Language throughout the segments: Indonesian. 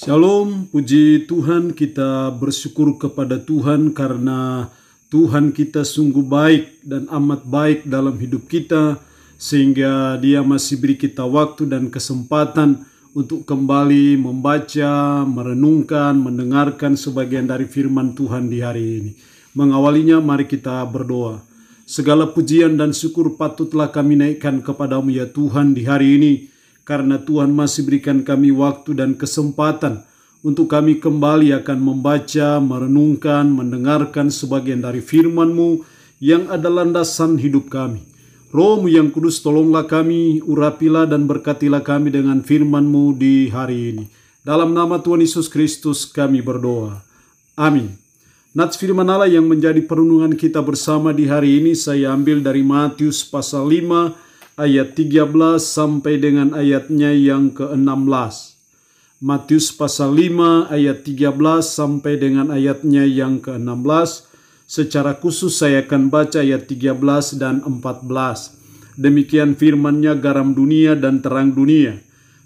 Shalom, puji Tuhan, kita bersyukur kepada Tuhan karena Tuhan kita sungguh baik dan amat baik dalam hidup kita, sehingga Dia masih beri kita waktu dan kesempatan untuk kembali membaca, merenungkan, mendengarkan sebagian dari firman Tuhan di hari ini. Mengawalinya, mari kita berdoa. Segala pujian dan syukur patutlah kami naikkan kepadamu ya Tuhan di hari ini, karena Tuhan masih berikan kami waktu dan kesempatan untuk kami kembali akan membaca, merenungkan, mendengarkan sebagian dari firman-Mu yang ada landasan hidup kami. Roh-Mu yang kudus, tolonglah kami, urapilah dan berkatilah kami dengan firman-Mu di hari ini. Dalam nama Tuhan Yesus Kristus kami berdoa. Amin. Nats firman Allah yang menjadi perenungan kita bersama di hari ini saya ambil dari Matius pasal 5 ayat 13 sampai dengan ayatnya yang ke-16. Matius pasal 5 ayat 13 sampai dengan ayatnya yang ke-16. Secara khusus saya akan baca ayat 13 dan 14. Demikian firman-Nya, garam dunia dan terang dunia.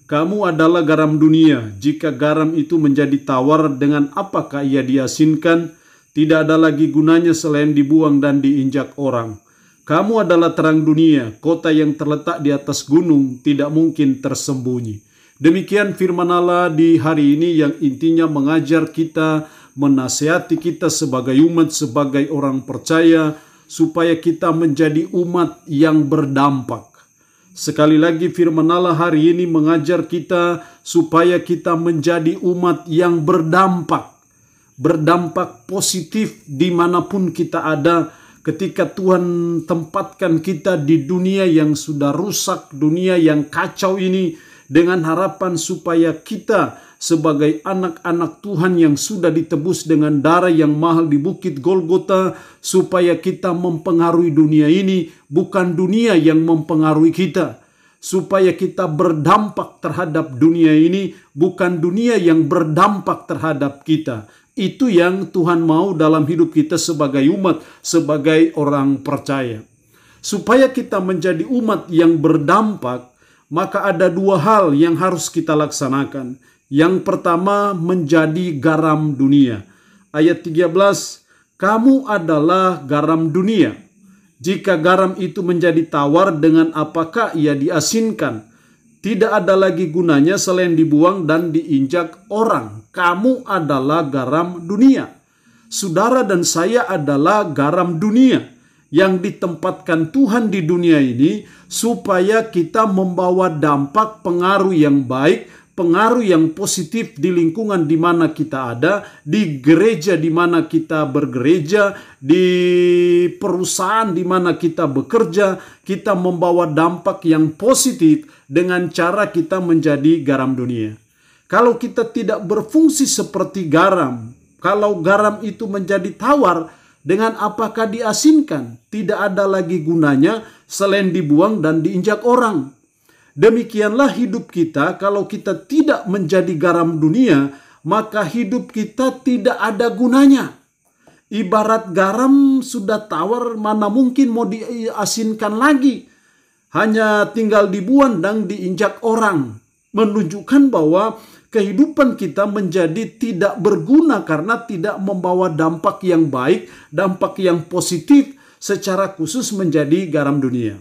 Kamu adalah garam dunia. Jika garam itu menjadi tawar, dengan apakah ia diasinkan? Tidak ada lagi gunanya selain dibuang dan diinjak orang. Kamu adalah terang dunia, kota yang terletak di atas gunung tidak mungkin tersembunyi. Demikian firman Allah di hari ini yang intinya mengajar kita, menasihati kita sebagai umat, sebagai orang percaya, supaya kita menjadi umat yang berdampak. Sekali lagi firman Allah hari ini mengajar kita supaya kita menjadi umat yang berdampak. Berdampak positif dimanapun kita ada. Ketika Tuhan tempatkan kita di dunia yang sudah rusak, dunia yang kacau ini, dengan harapan supaya kita sebagai anak-anak Tuhan yang sudah ditebus dengan darah yang mahal di Bukit Golgota, supaya kita mempengaruhi dunia ini, bukan dunia yang mempengaruhi kita. Supaya kita berdampak terhadap dunia ini, bukan dunia yang berdampak terhadap kita. Itu yang Tuhan mau dalam hidup kita sebagai umat, sebagai orang percaya. Supaya kita menjadi umat yang berdampak, maka ada dua hal yang harus kita laksanakan. Yang pertama, menjadi garam dunia. Ayat 13, kamu adalah garam dunia. Jika garam itu menjadi tawar, dengan apakah ia diasinkan? Tidak ada lagi gunanya selain dibuang dan diinjak orang. Kamu adalah garam dunia. Saudara dan saya adalah garam dunia yang ditempatkan Tuhan di dunia ini supaya kita membawa dampak pengaruh yang baik, pengaruh yang positif di lingkungan di mana kita ada, di gereja di mana kita bergereja, di perusahaan di mana kita bekerja. Kita membawa dampak yang positif dengan cara kita menjadi garam dunia. Kalau kita tidak berfungsi seperti garam, kalau garam itu menjadi tawar, dengan apakah diasinkan? Tidak ada lagi gunanya selain dibuang dan diinjak orang. Demikianlah hidup kita. Kalau kita tidak menjadi garam dunia, maka hidup kita tidak ada gunanya. Ibarat garam sudah tawar, mana mungkin mau diasinkan lagi. Hanya tinggal dibuang dan diinjak orang. Menunjukkan bahwa kehidupan kita menjadi tidak berguna karena tidak membawa dampak yang baik, dampak yang positif, secara khusus menjadi garam dunia.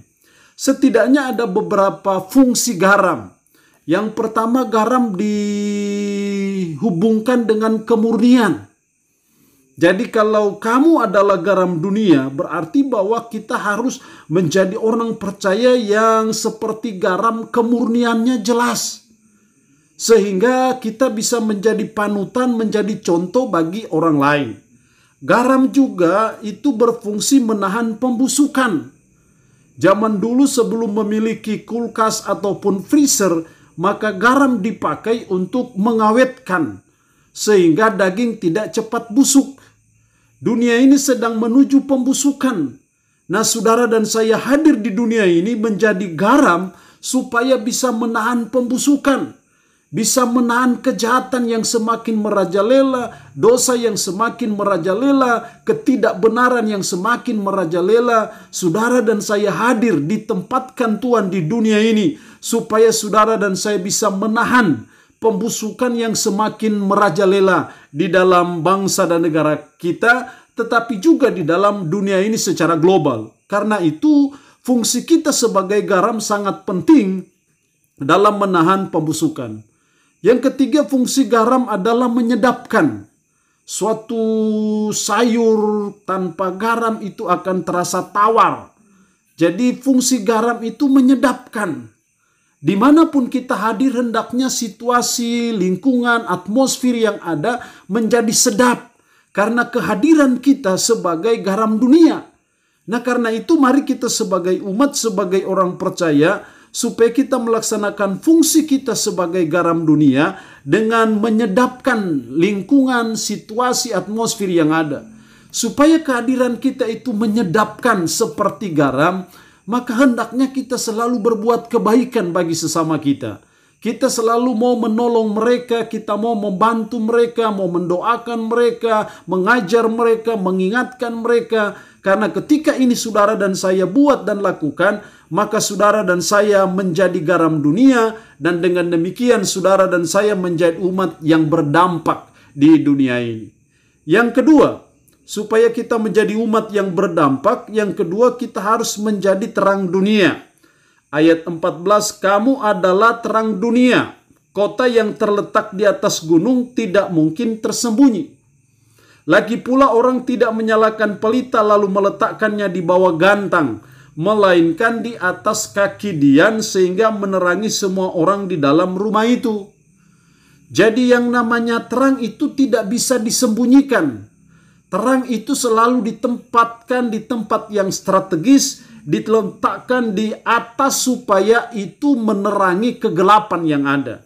Setidaknya ada beberapa fungsi garam. Yang pertama, garam dihubungkan dengan kemurnian. Jadi kalau kamu adalah garam dunia, berarti bahwa kita harus menjadi orang percaya yang seperti garam, kemurniannya jelas. Sehingga kita bisa menjadi panutan, menjadi contoh bagi orang lain. Garam juga itu berfungsi menahan pembusukan. Zaman dulu sebelum memiliki kulkas ataupun freezer, maka garam dipakai untuk mengawetkan. Sehingga daging tidak cepat busuk. Dunia ini sedang menuju pembusukan. Nah, saudara dan saya hadir di dunia ini menjadi garam supaya bisa menahan pembusukan. Bisa menahan kejahatan yang semakin merajalela, dosa yang semakin merajalela, ketidakbenaran yang semakin merajalela. Saudara dan saya hadir ditempatkan Tuhan di dunia ini supaya saudara dan saya bisa menahan pembusukan yang semakin merajalela di dalam bangsa dan negara kita, tetapi juga di dalam dunia ini secara global. Karena itu, fungsi kita sebagai garam sangat penting dalam menahan pembusukan. Yang ketiga, fungsi garam adalah menyedapkan. Suatu sayur tanpa garam itu akan terasa tawar. Jadi fungsi garam itu menyedapkan. Dimanapun kita hadir, hendaknya situasi, lingkungan, atmosfer yang ada menjadi sedap. Karena kehadiran kita sebagai garam dunia. Nah, karena itu mari kita sebagai umat, sebagai orang percaya, supaya kita melaksanakan fungsi kita sebagai garam dunia dengan menyedapkan lingkungan, situasi, atmosfer yang ada. Supaya kehadiran kita itu menyedapkan seperti garam, maka hendaknya kita selalu berbuat kebaikan bagi sesama kita. Kita selalu mau menolong mereka, kita mau membantu mereka, mau mendoakan mereka, mengajar mereka, mengingatkan mereka. Karena ketika ini saudara dan saya buat dan lakukan, maka saudara dan saya menjadi garam dunia, dan dengan demikian saudara dan saya menjadi umat yang berdampak di dunia ini. Yang kedua, supaya kita menjadi umat yang berdampak, yang kedua kita harus menjadi terang dunia. Ayat 14, kamu adalah terang dunia. Kota yang terletak di atas gunung tidak mungkin tersembunyi. Lagi pula orang tidak menyalakan pelita lalu meletakkannya di bawah gantang, melainkan di atas kaki dian sehingga menerangi semua orang di dalam rumah itu. Jadi yang namanya terang itu tidak bisa disembunyikan. Terang itu selalu ditempatkan di tempat yang strategis, diletakkan di atas supaya itu menerangi kegelapan yang ada.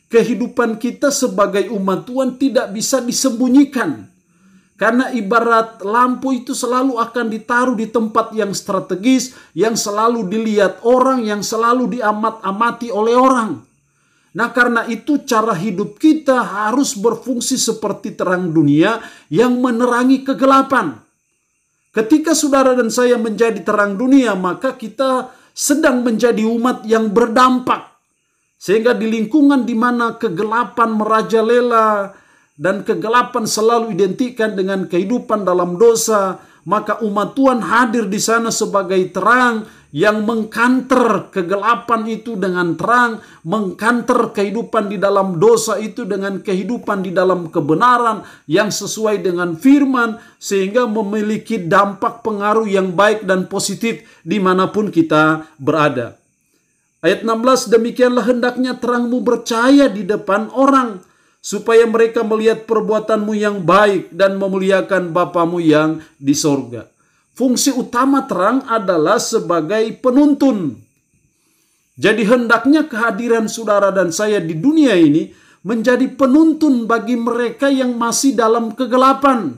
Kehidupan kita sebagai umat Tuhan tidak bisa disembunyikan. Karena ibarat lampu itu selalu akan ditaruh di tempat yang strategis, yang selalu dilihat orang, yang selalu diamat-amati oleh orang. Nah, karena itu cara hidup kita harus berfungsi seperti terang dunia yang menerangi kegelapan. Ketika saudara dan saya menjadi terang dunia, maka kita sedang menjadi umat yang berdampak. Sehingga di lingkungan di mana kegelapan merajalela dan kegelapan selalu identikkan dengan kehidupan dalam dosa, maka umat Tuhan hadir di sana sebagai terang yang mengkanter kegelapan itu dengan terang, mengkanter kehidupan di dalam dosa itu dengan kehidupan di dalam kebenaran yang sesuai dengan firman, sehingga memiliki dampak pengaruh yang baik dan positif dimanapun kita berada. Ayat 16, demikianlah hendaknya terangmu bercahaya di depan orang, supaya mereka melihat perbuatanmu yang baik dan memuliakan Bapamu yang di sorga. Fungsi utama terang adalah sebagai penuntun. Jadi hendaknya kehadiran saudara dan saya di dunia ini menjadi penuntun bagi mereka yang masih dalam kegelapan.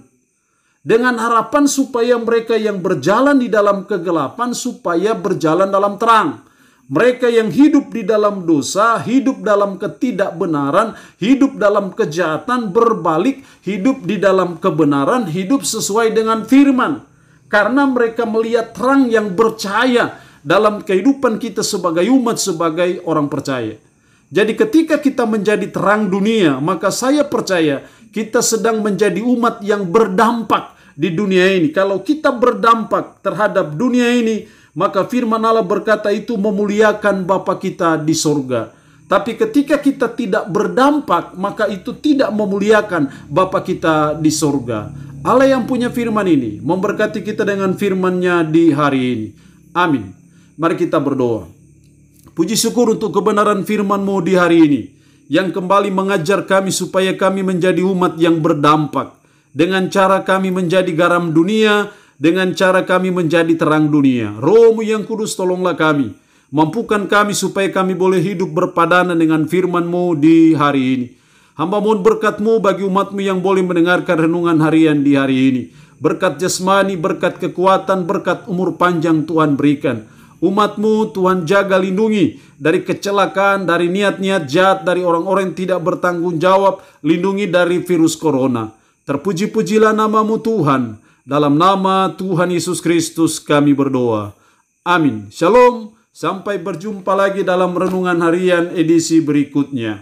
Dengan harapan supaya mereka yang berjalan di dalam kegelapan supaya berjalan dalam terang. Mereka yang hidup di dalam dosa, hidup dalam ketidakbenaran, hidup dalam kejahatan, berbalik, hidup di dalam kebenaran, hidup sesuai dengan firman. Karena mereka melihat terang yang bercahaya dalam kehidupan kita sebagai umat, sebagai orang percaya. Jadi ketika kita menjadi terang dunia, maka saya percaya kita sedang menjadi umat yang berdampak di dunia ini. Kalau kita berdampak terhadap dunia ini, maka firman Allah berkata itu memuliakan Bapa kita di sorga. Tapi ketika kita tidak berdampak, maka itu tidak memuliakan Bapa kita di sorga. Allah yang punya firman ini memberkati kita dengan firman-Nya di hari ini. Amin. Mari kita berdoa. Puji syukur untuk kebenaran firman-Mu di hari ini, yang kembali mengajar kami supaya kami menjadi umat yang berdampak. Dengan cara kami menjadi garam dunia, dengan cara kami menjadi terang dunia. Roh-Mu yang kudus, tolonglah kami. Mampukan kami supaya kami boleh hidup berpadanan dengan firman-Mu di hari ini. Hamba mohon berkat-Mu bagi umat-Mu yang boleh mendengarkan renungan harian di hari ini. Berkat jasmani, berkat kekuatan, berkat umur panjang Tuhan berikan. Umat-Mu Tuhan jaga, lindungi dari kecelakaan, dari niat-niat jahat, dari orang-orang yang tidak bertanggung jawab. Lindungi dari virus corona. Terpuji-pujilah nama-Mu Tuhan. Dalam nama Tuhan Yesus Kristus kami berdoa. Amin. Shalom. Sampai berjumpa lagi dalam renungan harian edisi berikutnya.